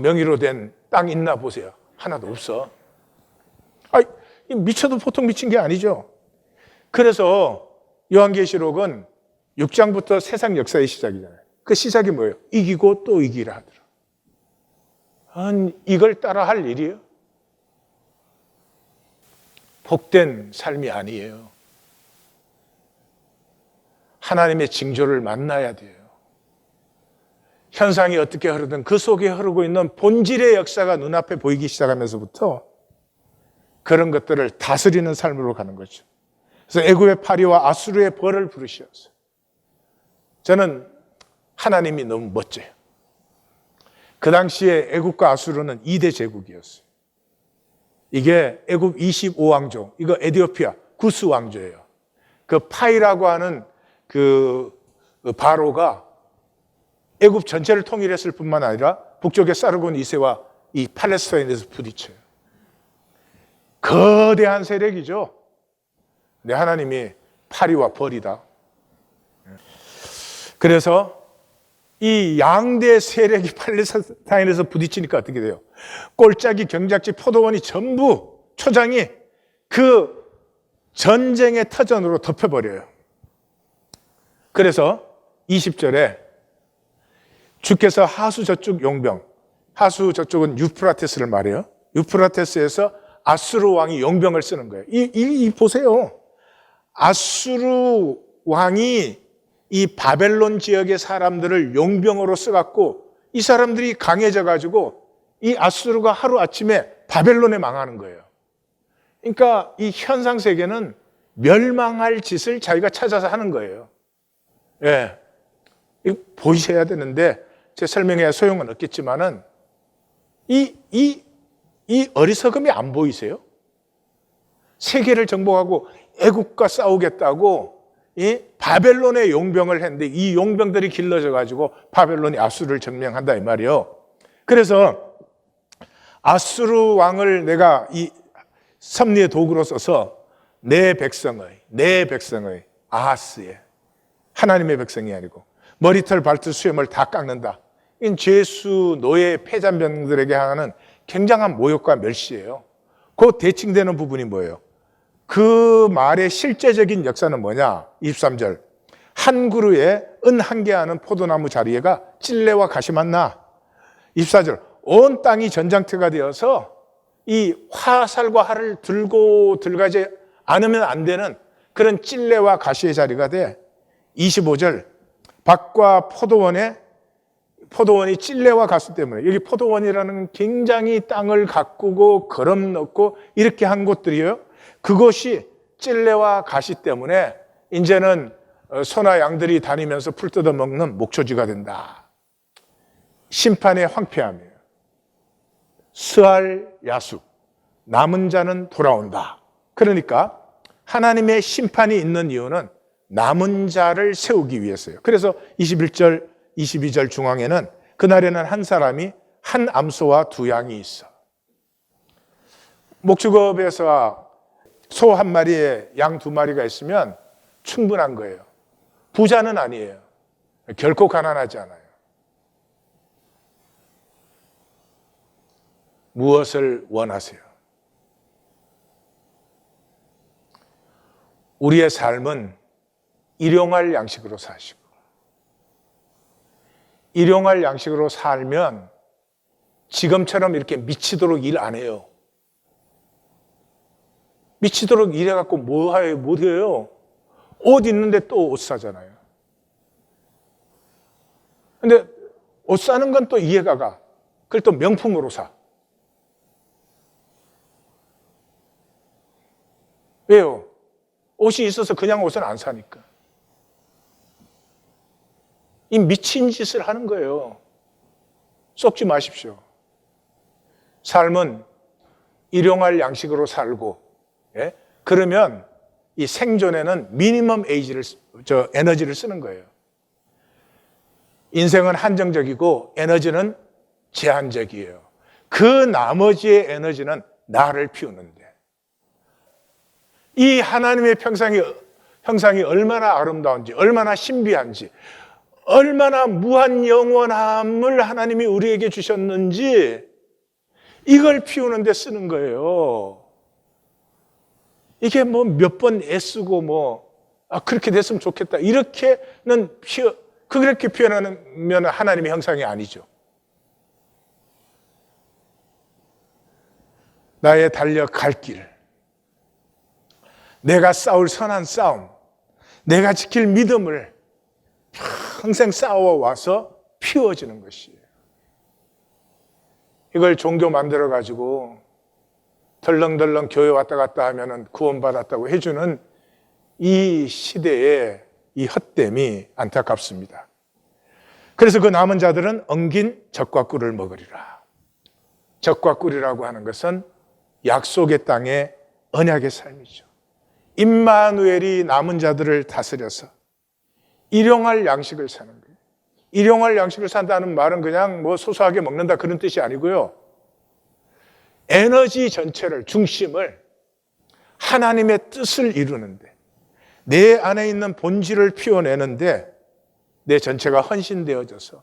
명의로 된 땅 있나 보세요. 하나도 없어. 미쳐도 보통 미친 게 아니죠. 그래서 요한계시록은 6장부터 세상 역사의 시작이잖아요. 그 시작이 뭐예요? 이기고 또 이기라 하더라. 이걸 따라 할 일이에요? 복된 삶이 아니에요. 하나님의 징조를 만나야 돼요. 현상이 어떻게 흐르든 그 속에 흐르고 있는 본질의 역사가 눈앞에 보이기 시작하면서부터 그런 것들을 다스리는 삶으로 가는 거죠. 그래서 애굽의 파리와 아수르의 벌을 부르셨어요. 저는 하나님이 너무 멋져요. 그 당시에 애굽과 아수르는 2대 제국이었어요. 이게 애굽 25왕조, 이거 에디오피아 구스 왕조예요. 그 파이라고 하는 그 바로가 애굽 전체를 통일했을 뿐만 아니라 북쪽의 사르곤 2세와 이 팔레스타인에서 부딪혀요. 거대한 세력이죠. 근데 하나님이 파리와 벌이다. 그래서 이 양대 세력이 팔레스타인에서 부딪히니까 어떻게 돼요? 꼴짝이, 경작지, 포도원이 전부 초장이 그 전쟁의 터전으로 덮여버려요. 그래서 20절에 주께서 하수 저쪽 용병, 하수 저쪽은 유프라테스를 말해요. 유프라테스에서 아수르 왕이 용병을 쓰는 거예요. 보세요. 아수르 왕이 이 바벨론 지역의 사람들을 용병으로 써갖고 이 사람들이 강해져가지고 이 아수르가 하루아침에 바벨론에 망하는 거예요. 그러니까 이 현상세계는 멸망할 짓을 자기가 찾아서 하는 거예요. 예. 이거 보이셔야 되는데 제 설명에 소용은 없겠지만은 이 어리석음이 안 보이세요? 세계를 정복하고 애국과 싸우겠다고 이 바벨론의 용병을 했는데 이 용병들이 길러져 가지고 바벨론이 아수르를 점령한다 이 말이에요. 그래서 아수르 왕을 내가 이 섭리의 도구로 써서 내 백성의 아하스의 하나님의 백성이 아니고 머리털 발톱 수염을 다 깎는다. 이 죄수 노예 폐잔병들에게 하는 굉장한 모욕과 멸시예요. 그 대칭되는 부분이 뭐예요? 그 말의 실제적인 역사는 뭐냐? 23절. 한 그루에 은 한 개 하는 포도나무 자리에가 찔레와 가시만 나. 24절. 온 땅이 전장터가 되어서 이 화살과 활을 들고 들어가지 않으면 안 되는 그런 찔레와 가시의 자리가 돼. 25절. 밭과 포도원이 찔레와 가시 때문에, 여기 포도원이라는 굉장히 땅을 가꾸고 거름 넣고 이렇게 한 곳들이에요. 그것이 찔레와 가시 때문에 이제는 소나 양들이 다니면서 풀 뜯어 먹는 목초지가 된다. 심판의 황폐함이에요. 스알 야수, 남은 자는 돌아온다. 그러니까 하나님의 심판이 있는 이유는 남은 자를 세우기 위해서요. 그래서 21절, 22절 중앙에는 그날에는 한 사람이 한 암소와 두 양이 있어. 목축업에서 소 한 마리에 양 두 마리가 있으면 충분한 거예요. 부자는 아니에요. 결코 가난하지 않아요. 무엇을 원하세요? 우리의 삶은 일용할 양식으로 사시고, 일용할 양식으로 살면 지금처럼 이렇게 미치도록 일 안 해요. 미치도록 일해갖고 뭐 해요? 못 해요. 옷 있는데 또 옷 사잖아요. 근데 옷 사는 건 또 이해가 가. 그걸 또 명품으로 사. 왜요? 옷이 있어서 그냥 옷은 안 사니까. 이 미친 짓을 하는 거예요. 썩지 마십시오. 삶은 일용할 양식으로 살고, 예? 그러면 이 생존에는 미니멈 에너지를 쓰는 거예요. 인생은 한정적이고 에너지는 제한적이에요. 그 나머지의 에너지는 나를 피우는데. 이 하나님의 형상이 얼마나 아름다운지, 얼마나 신비한지, 얼마나 무한 영원함을 하나님이 우리에게 주셨는지 이걸 피우는 데 쓰는 거예요. 이게 뭐 몇 번 애쓰고 그렇게 됐으면 좋겠다. 그렇게 표현하면 하나님의 형상이 아니죠. 나의 달려갈 길, 내가 싸울 선한 싸움, 내가 지킬 믿음을 평생 싸워와서 피워지는 것이에요. 이걸 종교 만들어가지고 덜렁덜렁 교회 왔다 갔다 하면은 구원받았다고 해주는 이 시대의 이 헛됨이 안타깝습니다. 그래서 그 남은 자들은 엉긴 젖과 꿀을 먹으리라. 젖과 꿀이라고 하는 것은 약속의 땅의 언약의 삶이죠. 임마누엘이 남은 자들을 다스려서 일용할 양식을 사는 거예요. 일용할 양식을 산다는 말은 그냥 뭐 소소하게 먹는다 그런 뜻이 아니고요. 에너지 전체를, 중심을 하나님의 뜻을 이루는데, 내 안에 있는 본질을 피워내는데 내 전체가 헌신되어져서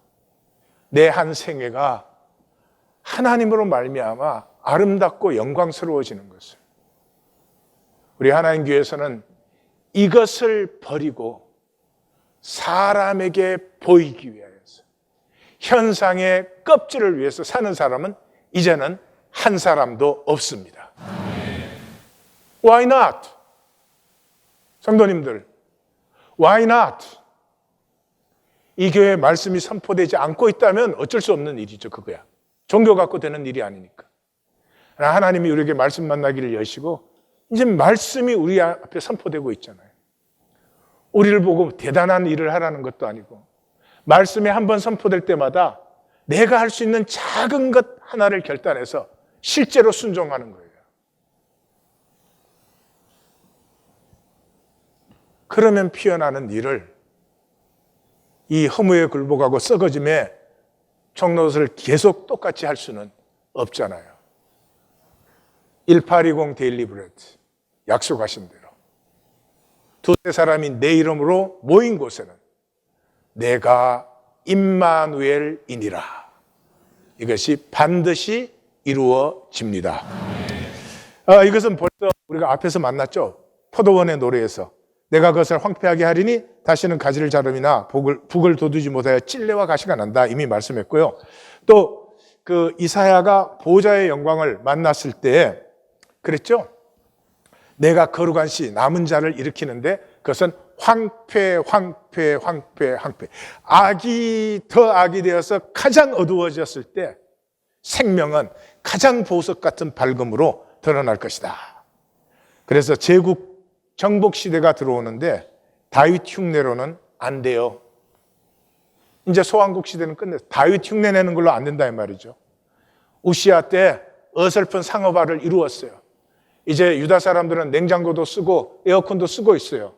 내 한 생애가 하나님으로 말미암아 아름답고 영광스러워지는 것을, 우리 하나님 교회에서는 이것을 버리고 사람에게 보이기 위하여서 현상의 껍질을 위해서 사는 사람은 이제는 한 사람도 없습니다. Why not? 성도님들, why not? 이 교회에 말씀이 선포되지 않고 있다면 어쩔 수 없는 일이죠. 그거야. 종교 갖고 되는 일이 아니니까. 하나님이 우리에게 말씀 만나기를 여시고 이제 말씀이 우리 앞에 선포되고 있잖아요. 우리를 보고 대단한 일을 하라는 것도 아니고, 말씀이 한번 선포될 때마다 내가 할 수 있는 작은 것 하나를 결단해서 실제로 순종하는 거예요. 그러면 피어나는 일을 이 허무에 굴복하고 썩어짐에 종로릇을 계속 똑같이 할 수는 없잖아요. 1820 데일리 브레드, 약속하신 대로 두세 사람이 내 이름으로 모인 곳에는 내가 임마누엘이니라. 이것이 반드시 이루어집니다. 이것은 벌써 우리가 앞에서 만났죠. 포도원의 노래에서 내가 그것을 황폐하게 하리니 다시는 가지를 자름이나 북을 돋우지 못하여 찔레와 가시가 난다. 이미 말씀했고요. 또 그 이사야가 보호자의 영광을 만났을 때 그랬죠. 내가 거룩한 시 남은 자를 일으키는데 그것은 황폐. 악이 더 악이 되어서 가장 어두워졌을 때 생명은 가장 보석 같은 밝음으로 드러날 것이다. 그래서 제국 정복 시대가 들어오는데 다윗 흉내로는 안 돼요. 이제 소왕국 시대는 끝냈어. 다윗 흉내 내는 걸로 안 된다 이 말이죠. 우시아 때 어설픈 상업화를 이루었어요. 이제 유다 사람들은 냉장고도 쓰고 에어컨도 쓰고 있어요.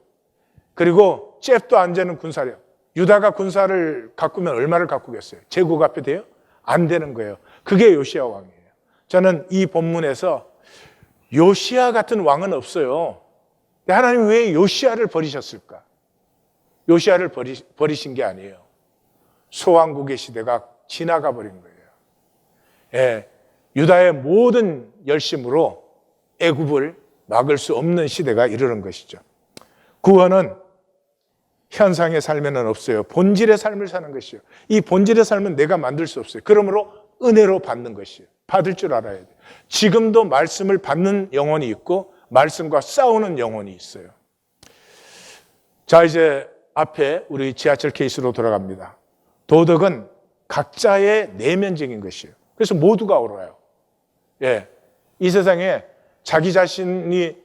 그리고 잽도 안 재는 군사력. 유다가 군사를 가꾸면 얼마를 가꾸겠어요? 제국 앞에 돼요? 안 되는 거예요. 그게 요시아 왕이에요. 저는 이 본문에서 요시아 같은 왕은 없어요. 하나님 왜 요시아를 버리셨을까? 요시아를 버리신 게 아니에요. 소왕국의 시대가 지나가 버린 거예요. 예, 유다의 모든 열심으로 애굽을 막을 수 없는 시대가 이르는 것이죠. 구원은 현상의 삶에는 없어요. 본질의 삶을 사는 것이요. 이 본질의 삶은 내가 만들 수 없어요. 그러므로 은혜로 받는 것이에요. 받을 줄 알아야 돼요. 지금도 말씀을 받는 영혼이 있고 말씀과 싸우는 영혼이 있어요. 자, 이제 앞에 우리 지하철 케이스로 돌아갑니다. 도덕은 각자의 내면적인 것이에요. 그래서 모두가 옳아요. 예, 이 세상에 자기 자신이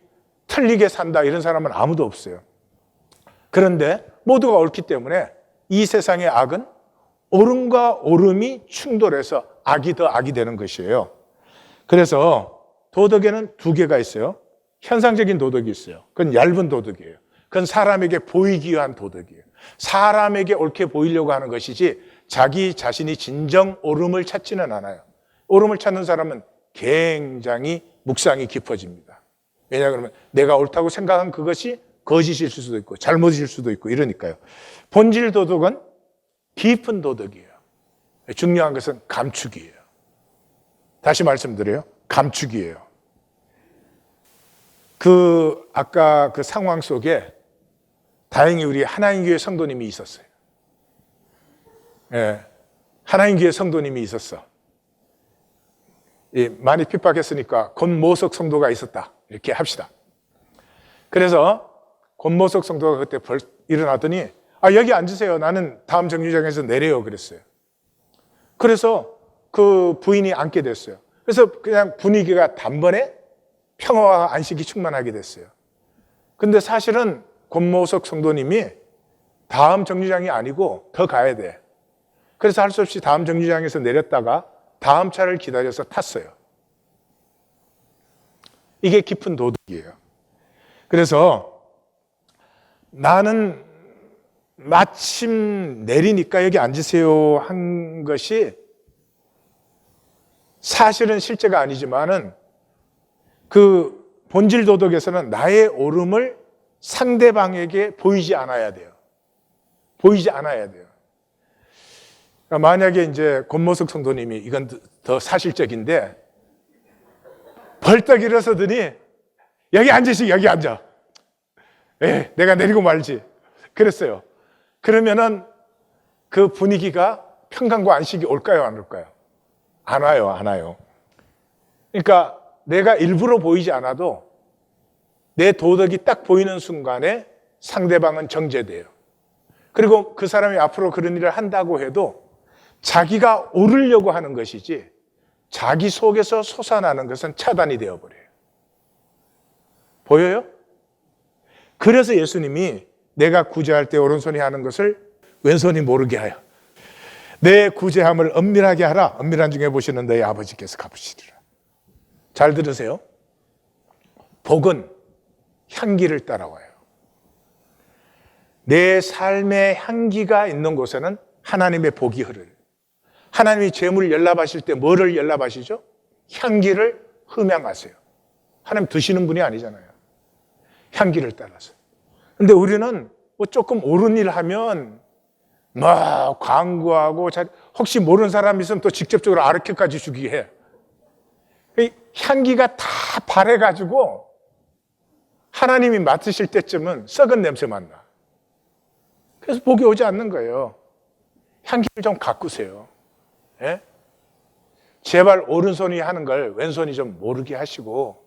틀리게 산다 이런 사람은 아무도 없어요. 그런데 모두가 옳기 때문에 이 세상의 악은 옳음과 옳음이 충돌해서 악이 더 악이 되는 것이에요. 그래서 도덕에는 두 개가 있어요. 현상적인 도덕이 있어요. 그건 얇은 도덕이에요. 그건 사람에게 보이기 위한 도덕이에요. 사람에게 옳게 보이려고 하는 것이지 자기 자신이 진정 옳음을 찾지는 않아요. 옳음을 찾는 사람은 굉장히 묵상이 깊어집니다. 왜냐하면 내가 옳다고 생각한 그것이 거짓일 수도 있고 잘못일 수도 있고 이러니까요. 본질 도덕은 깊은 도덕이에요. 중요한 것은 감축이에요. 다시 말씀드려요. 감축이에요. 아까 그 상황 속에 다행히 우리 하나님교회 성도님이 있었어요. 예, 하나님교회 성도님이 있었어. 많이 핍박했으니까 권모석 성도가 있었다. 이렇게 합시다. 그래서 권모석 성도가 그때 일어나더니 여기 앉으세요. 나는 다음 정류장에서 내려요. 그랬어요. 그래서 그 부인이 앉게 됐어요. 그래서 그냥 분위기가 단번에 평화와 안식이 충만하게 됐어요. 근데 사실은 권모석 성도님이 다음 정류장이 아니고 더 가야 돼. 그래서 할 수 없이 다음 정류장에서 내렸다가 다음 차를 기다려서 탔어요. 이게 깊은 도덕이에요. 그래서 나는 마침 내리니까 여기 앉으세요 한 것이 사실은 실제가 아니지만은 그 본질 도덕에서는 나의 옳음을 상대방에게 보이지 않아야 돼요. 보이지 않아야 돼요. 그러니까 만약에 이제 권모석 성도님이 이건 더 사실적인데 벌떡 일어서더니 여기 앉으시 여기 앉아. 내가 내리고 말지. 그랬어요. 그러면은 그 분위기가 평강과 안식이 올까요, 안 올까요? 안 와요, 안 와요. 그러니까 내가 일부러 보이지 않아도 내 도덕이 딱 보이는 순간에 상대방은 정죄돼요. 그리고 그 사람이 앞으로 그런 일을 한다고 해도 자기가 오르려고 하는 것이지 자기 속에서 솟아나는 것은 차단이 되어버려요. 보여요? 그래서 예수님이 내가 구제할 때 오른손이 하는 것을 왼손이 모르게 하여 내 구제함을 엄밀하게 하라. 엄밀한 중에 보시는 너희 아버지께서 갚으시리라. 잘 들으세요. 복은 향기를 따라와요. 내 삶의 향기가 있는 곳에는 하나님의 복이 흐르요. 하나님이 재물을 연락하실 때 뭐를 연락하시죠? 향기를 흠양하세요. 하나님 드시는 분이 아니잖아요. 향기를 따라서. 근데 우리는 뭐 조금 옳은 일 하면 막 광고하고 혹시 모르는 사람 있으면 또 직접적으로 아르케까지 주기 해. 향기가 다 바래가지고 하나님이 맡으실 때쯤은 썩은 냄새만 나. 그래서 복이 오지 않는 거예요. 향기를 좀 가꾸세요. 예? 제발 오른손이 하는 걸 왼손이 좀 모르게 하시고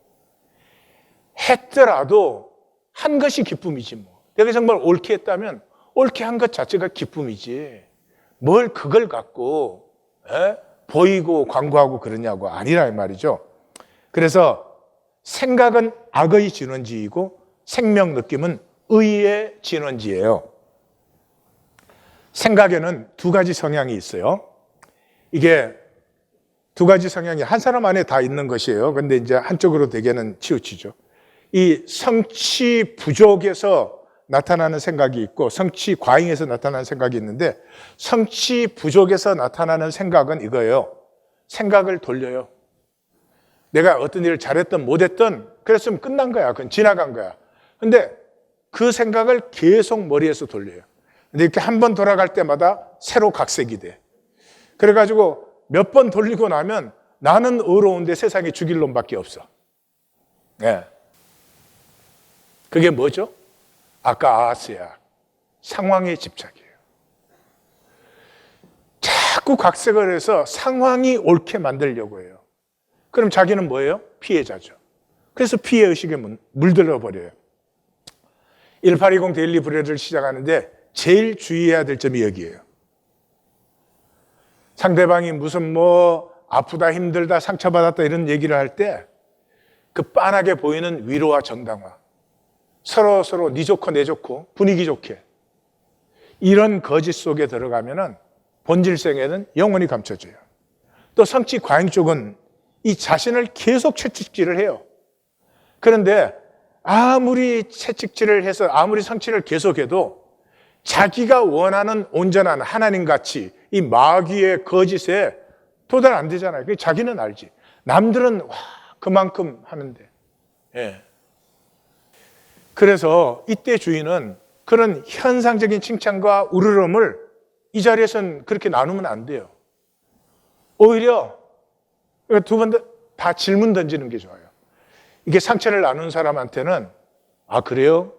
했더라도 한 것이 기쁨이지 뭐. 내가 정말 옳게 했다면 옳게 한 것 자체가 기쁨이지 뭘 그걸 갖고 보이고 광고하고 그러냐고 아니라 이 말이죠. 그래서 생각은 악의 진원지이고 생명 느낌은 의의 진원지예요. 생각에는 두 가지 성향이 있어요. 이게 두 가지 성향이 한 사람 안에 다 있는 것이에요. 그런데 이제 한쪽으로 대개는 치우치죠. 이 성취 부족에서 나타나는 생각이 있고 성취 과잉에서 나타나는 생각이 있는데 성취 부족에서 나타나는 생각은 이거예요. 생각을 돌려요. 내가 어떤 일을 잘했든 못했든 그랬으면 끝난 거야. 그건 지나간 거야. 근데 그 생각을 계속 머리에서 돌려요. 근데 이렇게 한 번 돌아갈 때마다 새로 각색이 돼. 그래가지고 몇 번 돌리고 나면 나는 의로운데 세상에 죽일 놈밖에 없어. 네. 그게 뭐죠? 아까 아하스야. 상황에 집착이에요. 자꾸 각색을 해서 상황이 옳게 만들려고 해요. 그럼 자기는 뭐예요? 피해자죠. 그래서 피해의식에 물들어 버려요. 1820 데일리 브레드를 시작하는데 제일 주의해야 될 점이 여기에요. 상대방이 무슨 뭐 아프다 힘들다 상처받았다 이런 얘기를 할 때 그 빤하게 보이는 위로와 정당화, 서로 니 좋고 내 좋고 분위기 좋게 이런 거짓 속에 들어가면은 본질성에는 영원히 감춰져요. 또 성취 과잉 쪽은 이 자신을 계속 채찍질을 해요. 그런데 아무리 채찍질을 해서 아무리 성취를 계속해도 자기가 원하는 온전한 하나님같이 이 마귀의 거짓에 도달 안 되잖아요. 자기는 알지. 남들은 와 그만큼 하는데. 예. 그래서 이때 주인은 그런 현상적인 칭찬과 우르름을 이 자리에서는 그렇게 나누면 안 돼요. 오히려 두 번 다 질문 던지는 게 좋아요. 이게 상처를 나눈 사람한테는 아 그래요?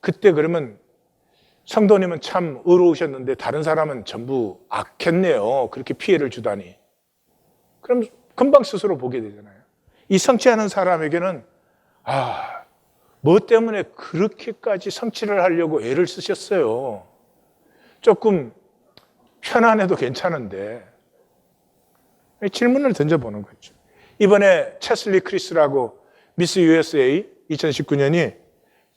그때 그러면 성도님은 참 의로우셨는데 다른 사람은 전부 악했네요. 그렇게 피해를 주다니. 그럼 금방 스스로 보게 되잖아요. 이 성취하는 사람에게는 뭐 때문에 그렇게까지 성취를 하려고 애를 쓰셨어요. 조금 편안해도 괜찮은데 질문을 던져보는 거죠. 이번에 체슬리 크리스라고 미스 USA 2019년이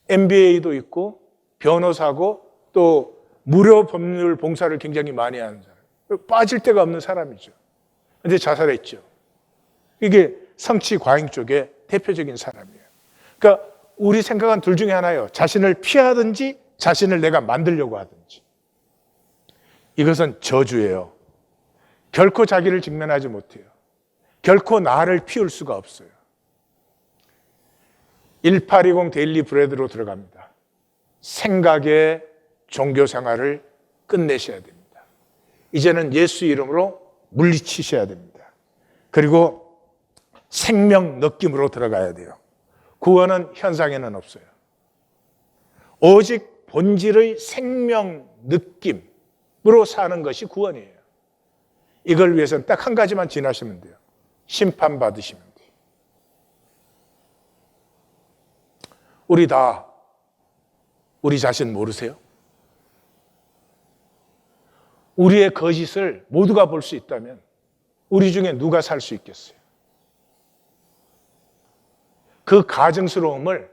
MBA도 있고 변호사고 또 무료 법률 봉사를 굉장히 많이 하는 사람. 빠질 데가 없는 사람이죠. 근데 자살했죠. 이게 성취 과잉 쪽의 대표적인 사람이에요. 그러니까 우리 생각은 둘 중에 하나예요. 자신을 피하든지 자신을 내가 만들려고 하든지. 이것은 저주예요. 결코 자기를 직면하지 못해요. 결코 나를 피울 수가 없어요. 1820 데일리 브레드로 들어갑니다. 생각의 종교 생활을 끝내셔야 됩니다. 이제는 예수 이름으로 물리치셔야 됩니다. 그리고 생명 느낌으로 들어가야 돼요. 구원은 현상에는 없어요. 오직 본질의 생명 느낌으로 사는 것이 구원이에요. 이걸 위해서는 딱 한 가지만 지나시면 돼요. 심판받으시면 돼요. 우리 다 우리 자신 모르세요? 우리의 거짓을 모두가 볼 수 있다면 우리 중에 누가 살 수 있겠어요? 그 가증스러움을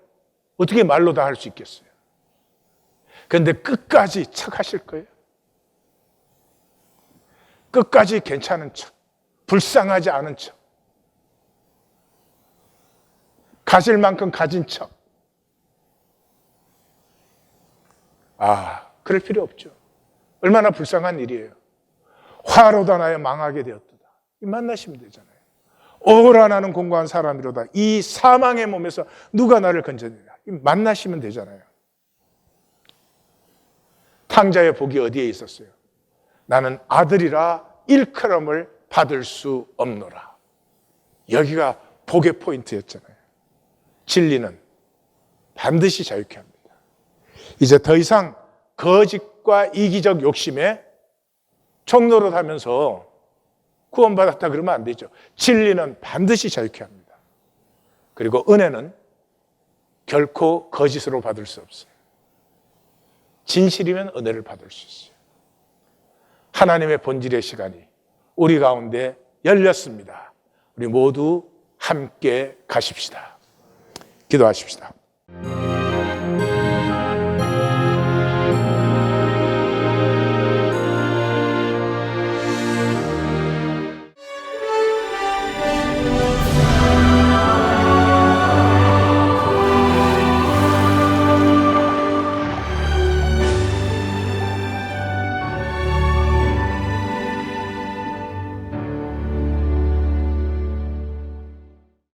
어떻게 말로 다 할 수 있겠어요? 그런데 끝까지 착하실 거예요? 끝까지 괜찮은 척, 불쌍하지 않은 척, 가질 만큼 가진 척. 그럴 필요 없죠. 얼마나 불쌍한 일이에요. 화로다 나여 망하게 되었도다. 만나시면 되잖아요. 오라 나는 공고한 사람이로다. 이 사망의 몸에서 누가 나를 건져내리라. 만나시면 되잖아요. 탕자의 복이 어디에 있었어요? 나는 아들이라 일컬음을 받을 수 없노라. 여기가 복의 포인트였잖아요. 진리는 반드시 자유케 합니다. 이제 더 이상 거짓과 이기적 욕심에 총노릇하면서 구원받았다 그러면 안 되죠. 진리는 반드시 자유케 합니다. 그리고 은혜는 결코 거짓으로 받을 수 없어요. 진실이면 은혜를 받을 수 있어요. 하나님의 본질의 시간이 우리 가운데 열렸습니다. 우리 모두 함께 가십시다. 기도하십시다.